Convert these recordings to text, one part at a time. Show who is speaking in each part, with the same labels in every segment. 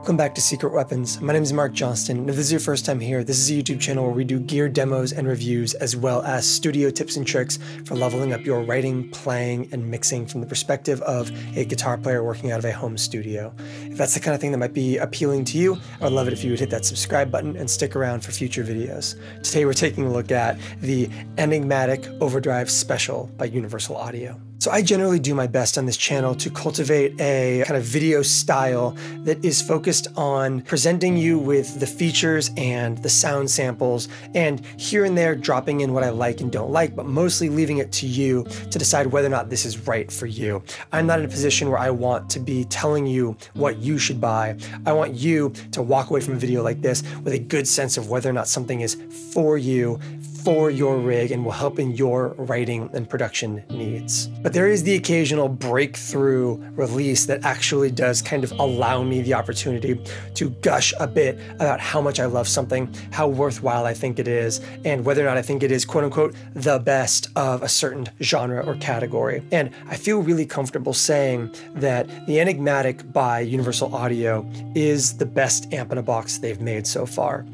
Speaker 1: Welcome back to Secret Weapons. My name is Mark Johnston, and if this is your first time here, this is a YouTube channel where we do gear demos and reviews, as well as studio tips and tricks for leveling up your writing, playing, and mixing from the perspective of a guitar player working out of a home studio. If that's the kind of thing that might be appealing to you, I would love it if you would hit that subscribe button and stick around for future videos. Today we're taking a look at the Enigmatic Overdrive Special by Universal Audio. So I generally do my best on this channel to cultivate a kind of video style that is focused on presenting you with the features and the sound samples, and here and there dropping in what I like and don't like, but mostly leaving it to you to decide whether or not this is right for you. I'm not in a position where I want to be telling you what you should buy. I want you to walk away from a video like this with a good sense of whether or not something is for you, for your rig, and will help in your writing and production needs. But there is the occasional breakthrough release that actually does kind of allow me the opportunity to gush a bit about how much I love something, how worthwhile I think it is, and whether or not I think it is quote unquote the best of a certain genre or category. And I feel really comfortable saying that the Enigmatic by Universal Audio is the best amp in a box they've made so far.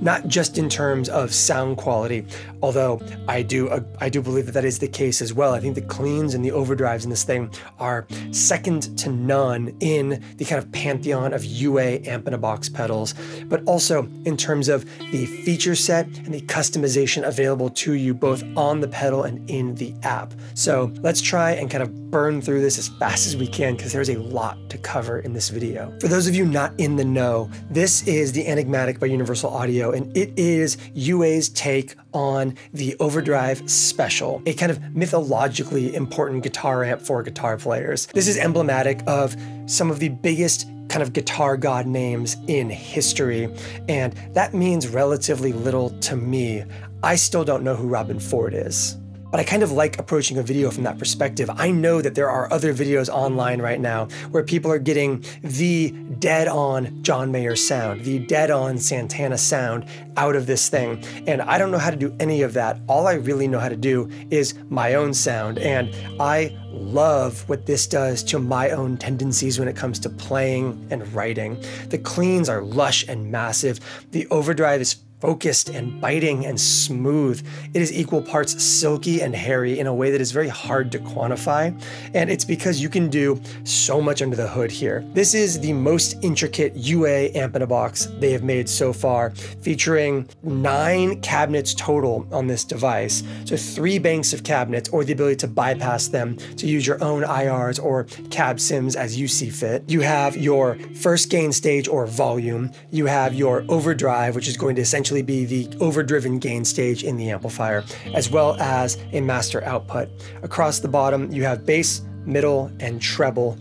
Speaker 1: Not just in terms of sound quality, although I do believe that that is the case as well. I think the cleans and the overdrives in this thing are second to none in the kind of pantheon of UA amp in a box pedals, but also in terms of the feature set and the customization available to you both on the pedal and in the app. So let's try and kind of burn through this as fast as we can, because there's a lot to cover in this video. For those of you not in the know, this is the Enigmatic by Universal Audio, and it is UA's take on the Overdrive Special, a kind of mythologically important guitar amp for guitar players. This is emblematic of some of the biggest kind of guitar god names in history, and that means relatively little to me. I still don't know who Robben Ford is. But I kind of like approaching a video from that perspective. I know that there are other videos online right now where people are getting the dead-on John Mayer sound, the dead-on Santana sound out of this thing. And I don't know how to do any of that. All I really know how to do is my own sound. And I love what this does to my own tendencies when it comes to playing and writing. The cleans are lush and massive. The overdrive is focused and biting and smooth. It is equal parts silky and hairy in a way that is very hard to quantify, and it's because you can do so much under the hood here. This is the most intricate UA amp in a box they have made so far, featuring 9 cabinets total on this device. So 3 banks of cabinets, or the ability to bypass them to use your own IRs or cab sims as you see fit. You have your first gain stage or volume. You have your overdrive, which is going to essentially be the overdriven gain stage in the amplifier, as well as a master output. Across the bottom, you have bass, middle, and treble,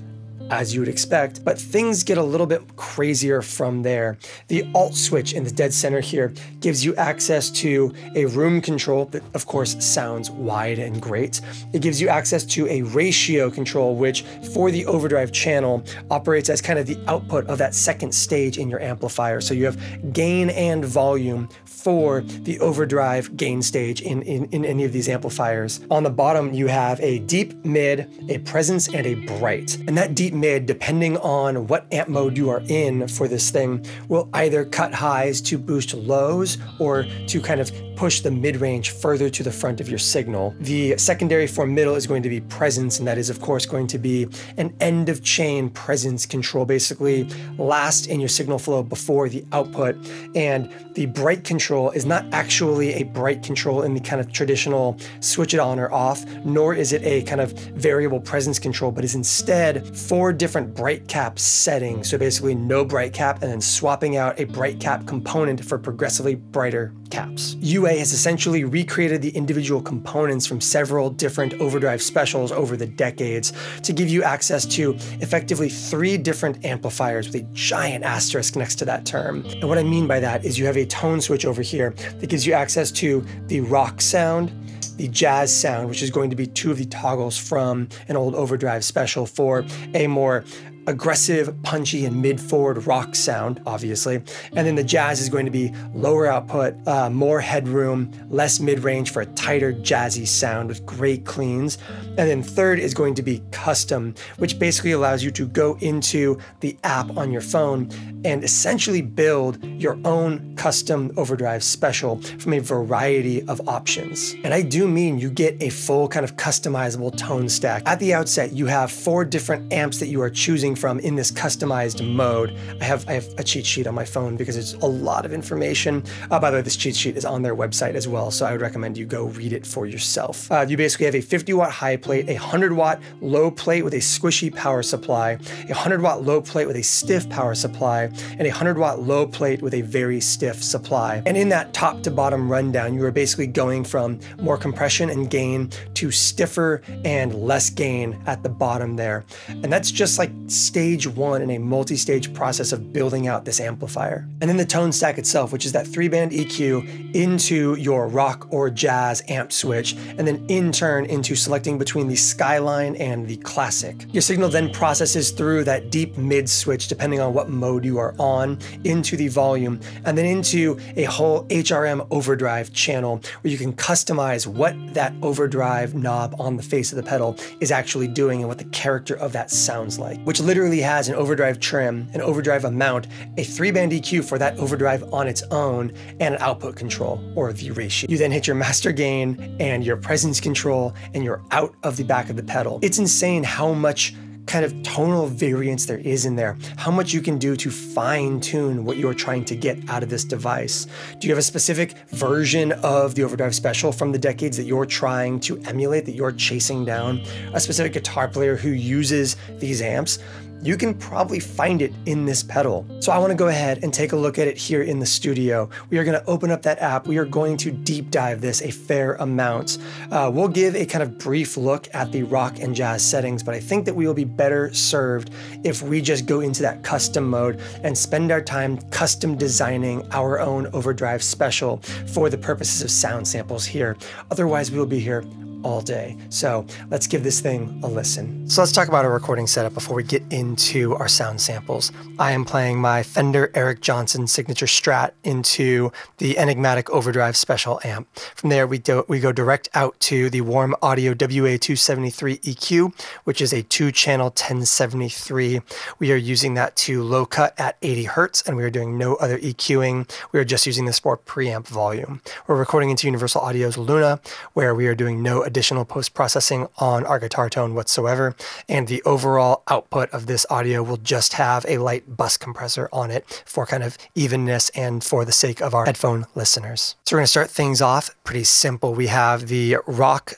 Speaker 1: as you would expect, but things get a little bit crazier from there. The alt switch in the dead center here gives you access to a room control that of course sounds wide and great. It gives you access to a ratio control, which for the Overdrive channel operates as kind of the output of that second stage in your amplifier. So you have gain and volume for the overdrive gain stage in any of these amplifiers. On the bottom, you have a deep mid, a presence, and a bright. And that deep mid, depending on what amp mode you are in for this thing, will either cut highs to boost lows or to kind of push the mid-range further to the front of your signal. The secondary for middle is going to be presence, and that is of course going to be an end of chain presence control, basically last in your signal flow before the output. And the bright control is not actually a bright control in the kind of traditional switch it on or off, nor is it a kind of variable presence control, but is instead 4 different bright cap settings. So basically no bright cap, and then swapping out a bright cap component for progressively brighter caps. UA has essentially recreated the individual components from several different Overdrive specials over the decades to give you access to effectively 3 different amplifiers with a giant asterisk next to that term. And what I mean by that is you have a tone switch over here that gives you access to the rock sound, the jazz sound, which is going to be 2 of the toggles from an old Overdrive special for a more aggressive, punchy, and mid-forward rock sound, obviously. And then the jazz is going to be lower output, more headroom, less mid-range for a tighter, jazzy sound with great cleans. And then third is going to be custom, which basically allows you to go into the app on your phone and essentially build your own custom Overdrive Special from a variety of options. And I do mean you get a full kind of customizable tone stack. At the outset, you have 4 different amps that you are choosing from in this customized mode. I have a cheat sheet on my phone because it's a lot of information. By the way, this cheat sheet is on their website as well, so I would recommend you go read it for yourself. You basically have a 50-watt high plate, a 100-watt low plate with a squishy power supply, a 100-watt low plate with a stiff power supply, and a 100-watt low plate with a very stiff supply. And in that top to bottom rundown, you are basically going from more compression and gain to stiffer and less gain at the bottom there. And that's just like stage 1 in a multi-stage process of building out this amplifier. And then the tone stack itself, which is that 3-band EQ into your rock or jazz amp switch, and then in turn into selecting between the Skyline and the Classic. Your signal then processes through that deep mid switch, depending on what mode you are on, into the volume, and then into a whole HRM overdrive channel where you can customize what that overdrive knob on the face of the pedal is actually doing and what the character of that sounds like, which literally has an overdrive trim, an overdrive amount, a 3-band EQ for that overdrive on its own, and an output control, or the ratio. You then hit your master gain and your presence control, and you're out of the back of the pedal. It's insane how much kind of tonal variance there is in there, how much you can do to fine tune what you're trying to get out of this device. Do you have a specific version of the Overdrive Special from the decades that you're trying to emulate, that you're chasing down? A specific guitar player who uses these amps? You can probably find it in this pedal. So I want to go ahead and take a look at it here in the studio. We are going to open up that app. We are going to deep dive this a fair amount. We'll give a kind of brief look at the rock and jazz settings, but I think that we will be better served if we just go into that custom mode and spend our time custom designing our own Overdrive Special for the purposes of sound samples here. Otherwise, we will be here all day. So let's give this thing a listen. So let's talk about our recording setup before we get into our sound samples. I am playing my Fender Eric Johnson Signature Strat into the Enigmatic Overdrive Special amp. From there, we go direct out to the Warm Audio WA273 EQ, which is a 2-channel 1073. We are using that to low cut at 80 Hertz, and we are doing no other EQing. We are just using this for preamp volume. We're recording into Universal Audio's Luna, where we are doing no additional post-processing on our guitar tone whatsoever, and the overall output of this audio will just have a light bus compressor on it for kind of evenness and for the sake of our headphone listeners. So we're going to start things off pretty simple. We have the rock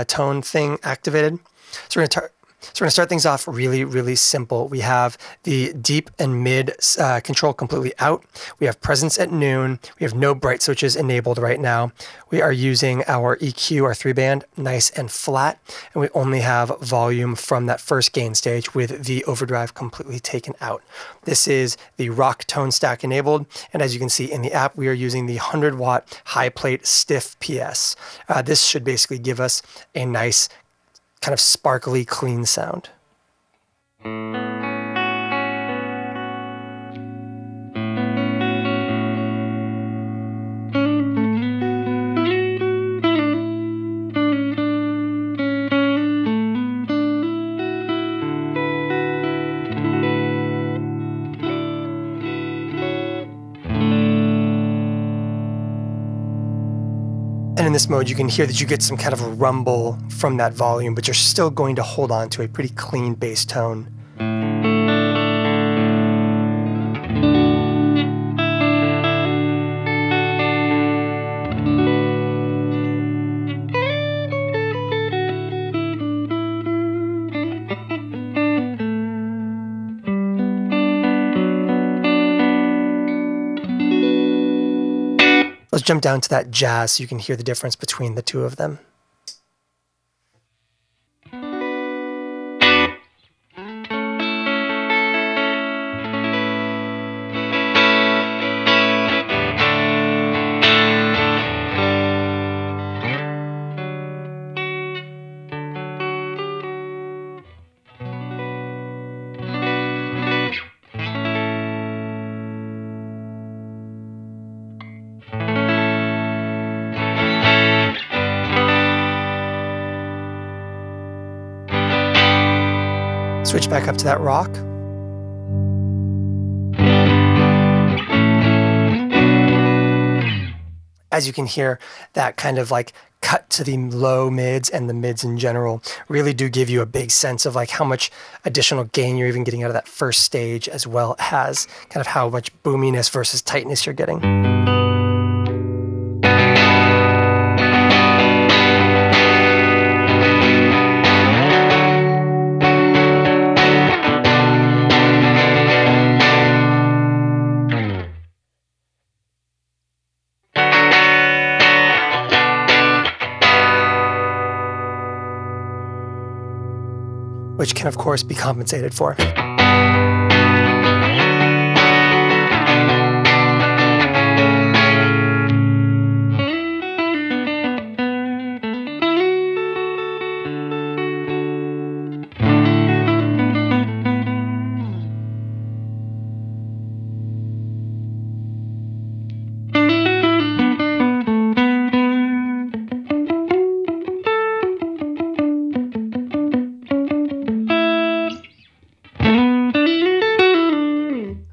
Speaker 1: tone thing activated. So we're going to start things off really, really simple. We have the deep and mid control completely out. We have presence at noon. We have no bright switches enabled right now. We are using our EQ, our 3-band, nice and flat. And we only have volume from that first gain stage with the overdrive completely taken out. This is the rock tone stack enabled. And as you can see in the app, we are using the 100-watt high plate stiff PS. This should basically give us a nice kind of sparkly, clean sound. And in this mode, you can hear that you get some kind of a rumble from that volume, but you're still going to hold on to a pretty clean bass tone. Let's jump down to that jazz so you can hear the difference between the two of them. Switch back up to that rock. As you can hear, that kind of like cut to the low mids and the mids in general really do give you a big sense of like how much additional gain you're even getting out of that first stage, as well as kind of how much boominess versus tightness you're getting. Which can of course be compensated for.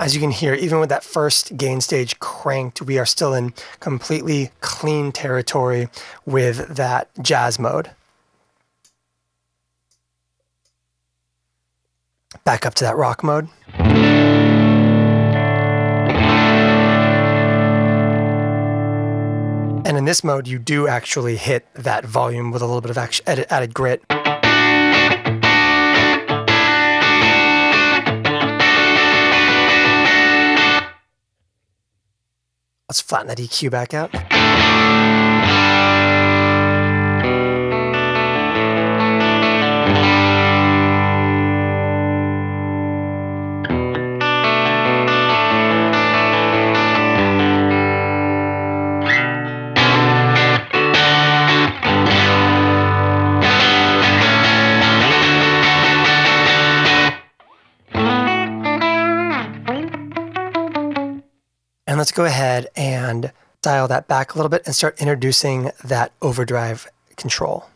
Speaker 1: As you can hear, even with that first gain stage cranked, we are still in completely clean territory with that jazz mode. Back up to that rock mode. And in this mode, you do actually hit that volume with a little bit of added grit. Let's flatten that EQ back out. And let's go ahead and dial that back a little bit and start introducing that overdrive control.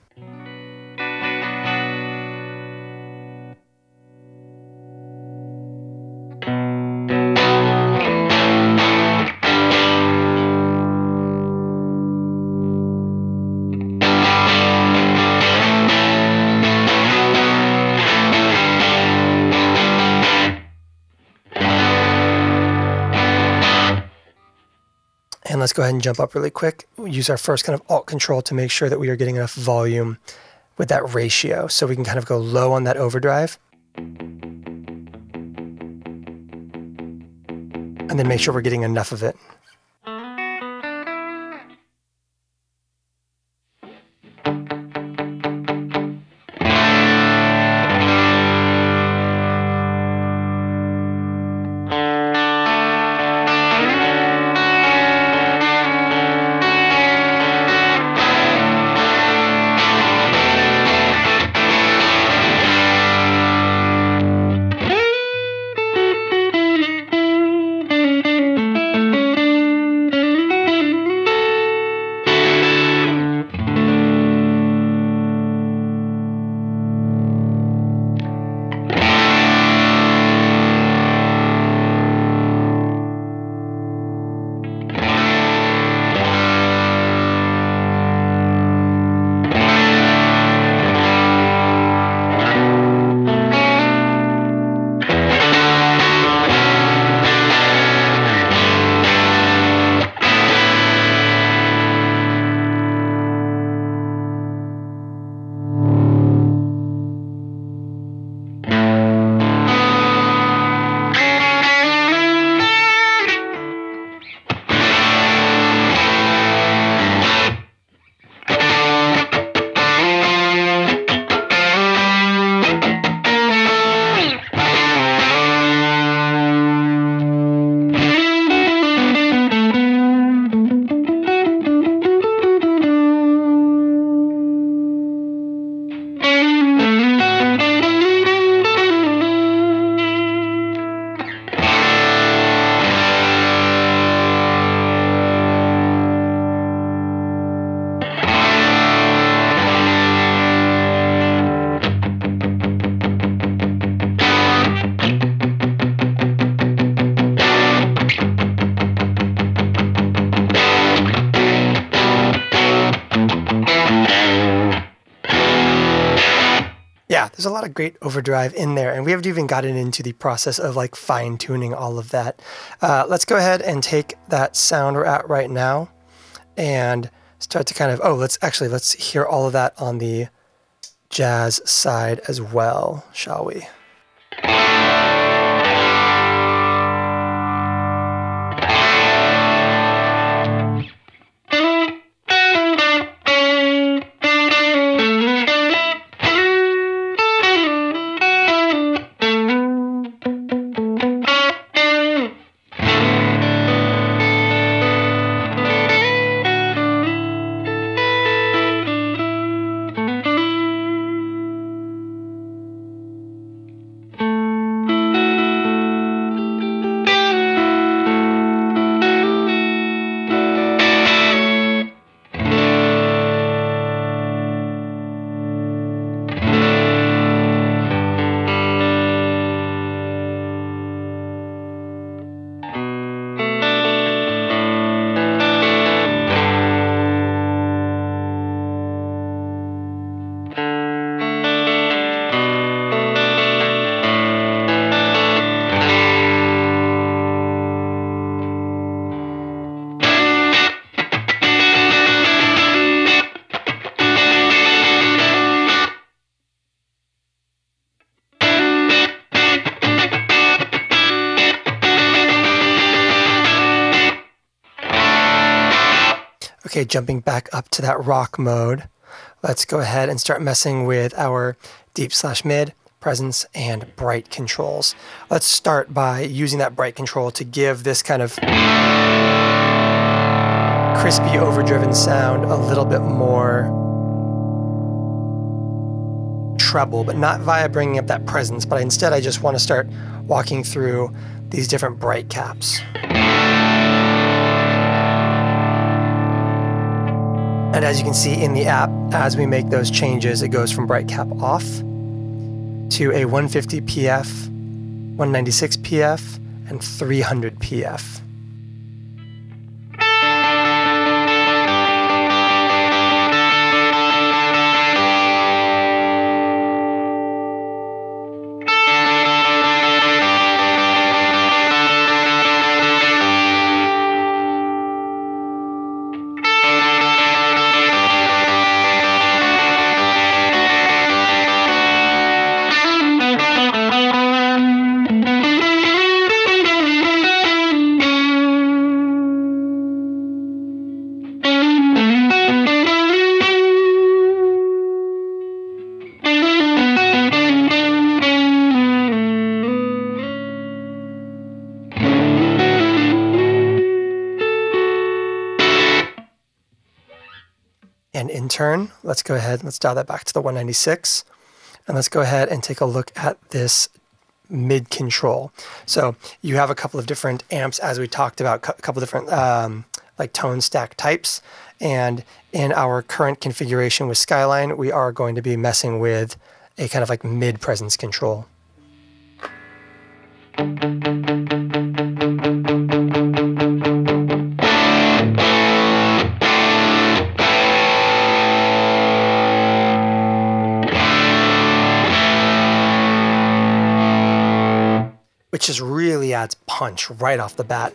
Speaker 1: And let's go ahead and jump up really quick. We'll use our first kind of Alt Control to make sure that we are getting enough volume with that ratio. So we can kind of go low on that overdrive. And then make sure we're getting enough of it. there's a lot of great overdrive in there, and we haven't even gotten into the process of like fine-tuning all of that. Let's go ahead and take that sound we're at right now and start to kind of, let's hear all of that on the jazz side as well, shall we? Okay, jumping back up to that rock mode, let's go ahead and start messing with our deep/mid, presence, and bright controls. Let's start by using that bright control to give this kind of crispy, overdriven sound a little bit more treble, but not via bringing up that presence, but instead I just want to start walking through these different bright caps. And as you can see in the app, as we make those changes, it goes from bright cap off to a 150 PF, 196 PF, and 300 PF. And in turn, let's go ahead, let's dial that back to the 196. And let's go ahead and take a look at this mid control. So you have a couple of different amps, as we talked about, a couple of different like tone stack types. And in our current configuration with Skyline, we are going to be messing with a kind of like mid presence control. Which just really adds punch right off the bat.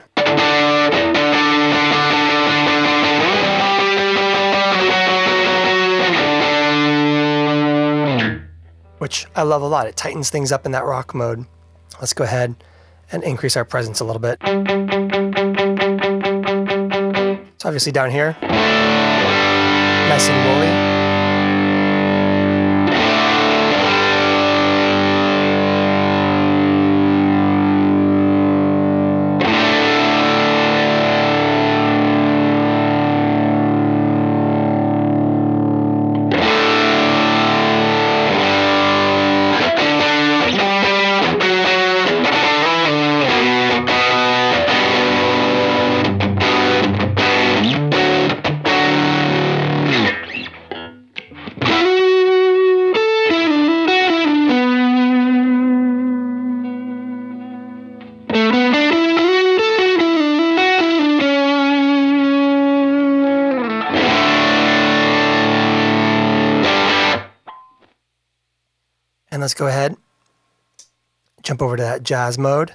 Speaker 1: Which I love a lot. It tightens things up in that rock mode. Let's go ahead and increase our presence a little bit. So obviously down here, nice and woolly. let's go ahead, jump over to that jazz mode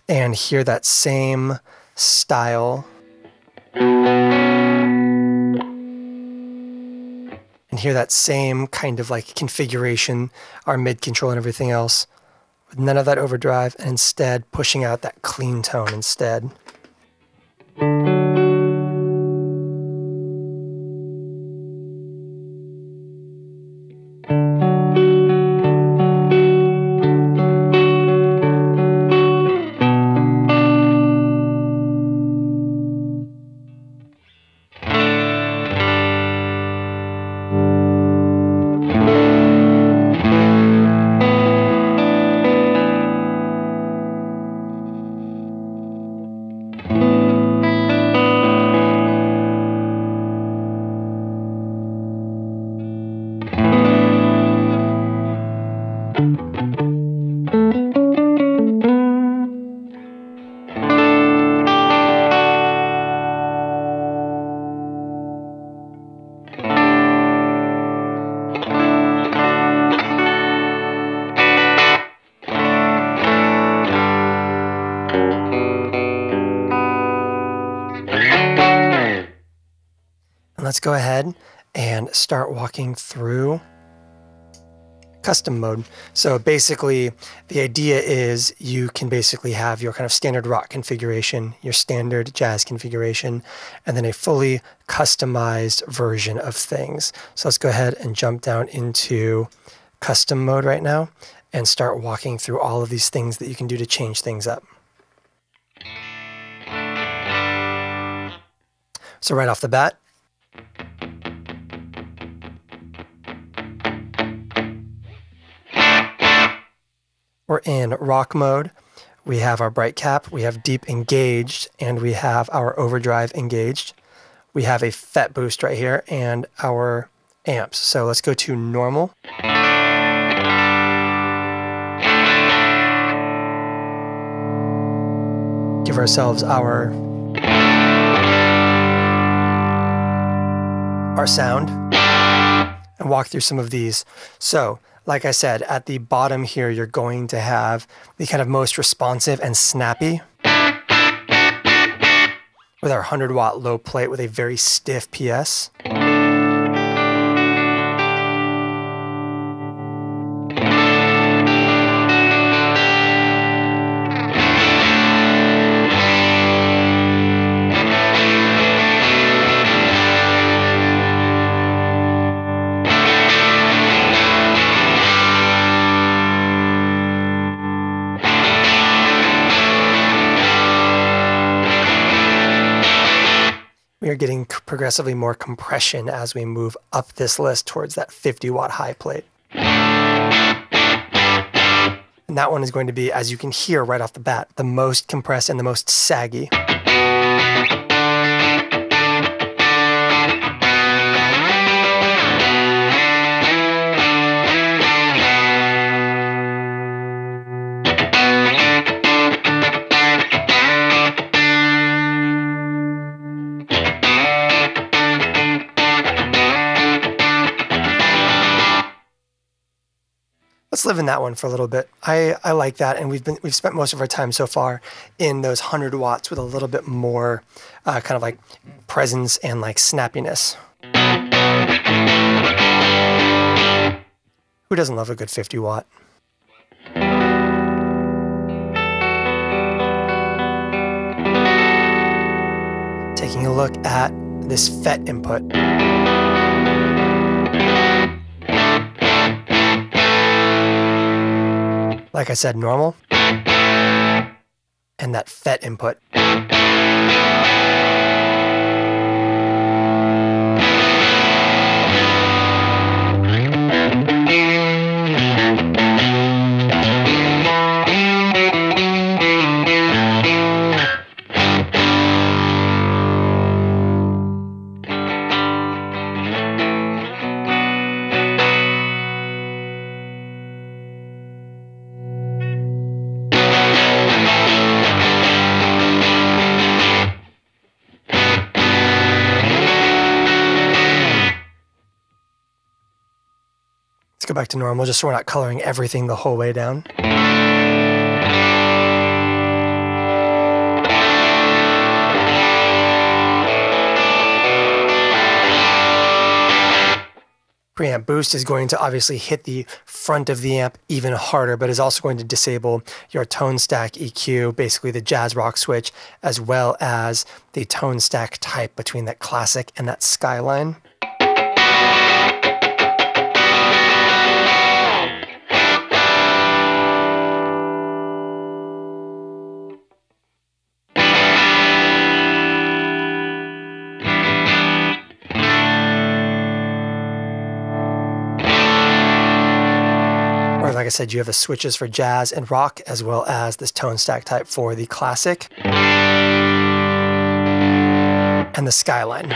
Speaker 1: and hear that same style. And hear that same kind of like configuration, our mid control and everything else, with none of that overdrive, and instead pushing out that clean tone instead. Let's go ahead and start walking through custom mode. So basically the idea is you can basically have your kind of standard rock configuration, your standard jazz configuration, and then a fully customized version of things. So let's go ahead and jump down into custom mode right now and start walking through all of these things that you can do to change things up. So right off the bat, we're in rock mode. We have our bright cap, we have deep engaged, and we have our overdrive engaged. We have a FET boost right here and our amps. So let's go to normal. Give ourselves our sound and walk through some of these. So like I said, at the bottom here, you're going to have the kind of most responsive and snappy with our 100-watt low plate with a very stiff PS. We are getting progressively more compression as we move up this list towards that 50-watt high plate. And that one is going to be, as you can hear right off the bat, the most compressed and the most saggy. Let's live in that one for a little bit. I like that, and we've spent most of our time so far in those 100 watts with a little bit more kind of like presence and like snappiness. Who doesn't love a good 50 watt? Taking a look at this FET input. Like I said, normal, and that FET input. back to normal just so we're not coloring everything the whole way down. Preamp boost is going to obviously hit the front of the amp even harder, but is also going to disable your tone stack EQ, basically the jazz rock switch, as well as the tone stack type between that classic and that skyline. Like I said, you have the switches for jazz and rock, as well as this tone stack type for the classic and the skyline.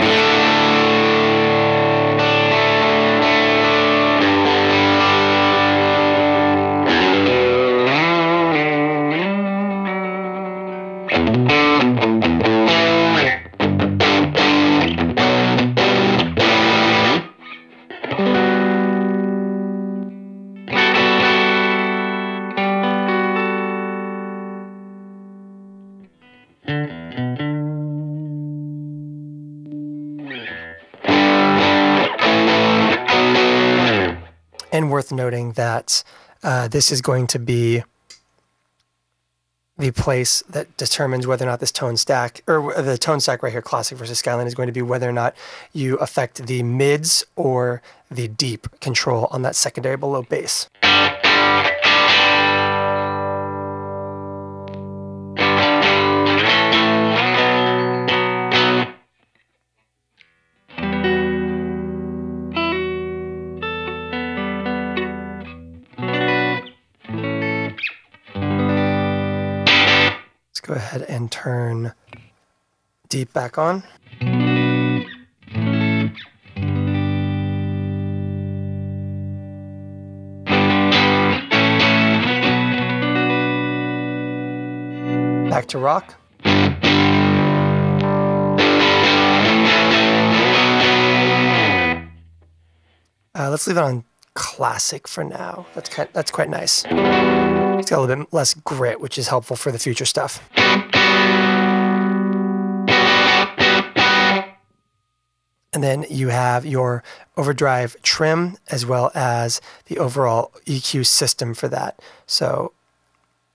Speaker 1: And worth noting that this is going to be the place that determines whether or not this tone stack, or the tone stack right here, classic versus skyline, is going to be whether or not you affect the mids or the deep control on that secondary below bass. Go ahead and turn deep back on. Back to rock. Let's leave it on classic for now. That's quite nice. It's got a little bit less grit, which is helpful for the future stuff. And then you have your overdrive trim, as well as the overall EQ system for that. So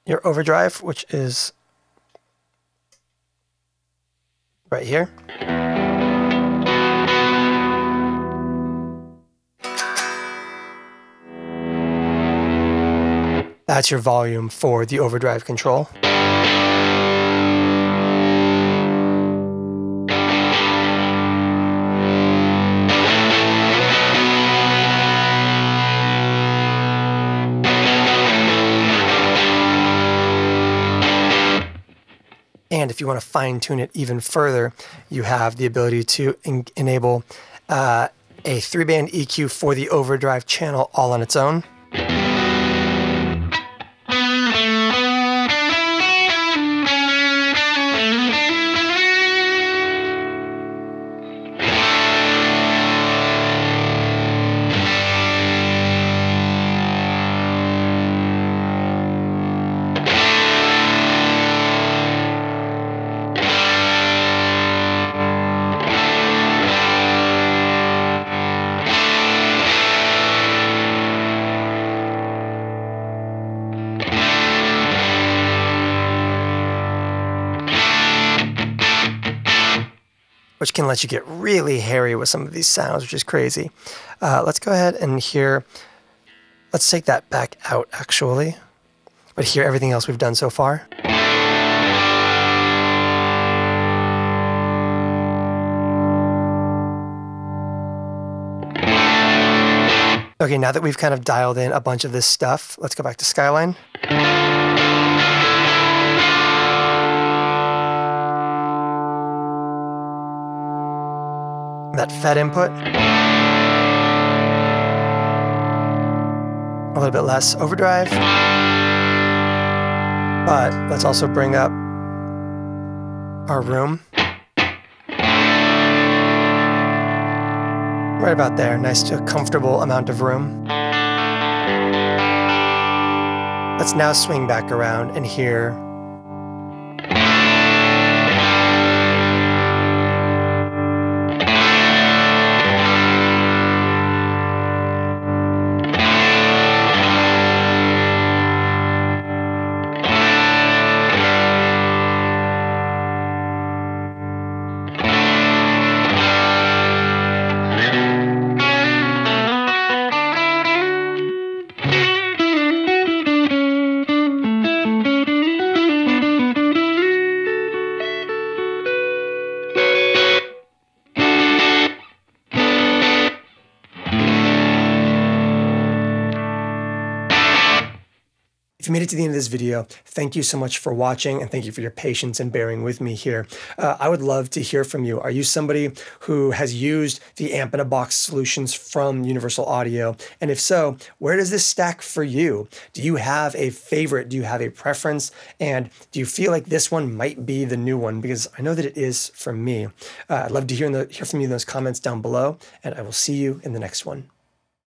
Speaker 1: your overdrive, which is right here. That's your volume for the overdrive control. And if you want to fine tune it even further, you have the ability to enable a 3-band EQ for the overdrive channel all on its own. Which can let you get really hairy with some of these sounds, which is crazy. Let's go ahead and hear, let's take that back out actually, but hear everything else we've done so far. Okay, now that we've kind of dialed in a bunch of this stuff, let's go back to Skyline. That FET input. A little bit less overdrive. But let's also bring up our room. Right about there. Nice, comfortable amount of room. Let's now swing back around and hear. If you made it to the end of this video, thank you so much for watching, and thank you for your patience and bearing with me here. I would love to hear from you. Are you somebody who has used the amp-in-a-box solutions from Universal Audio? And if so, where does this stack for you? Do you have a favorite? Do you have a preference? And do you feel like this one might be the new one? Because I know that it is for me. I'd love to hear from you in those comments down below, and I will see you in the next one.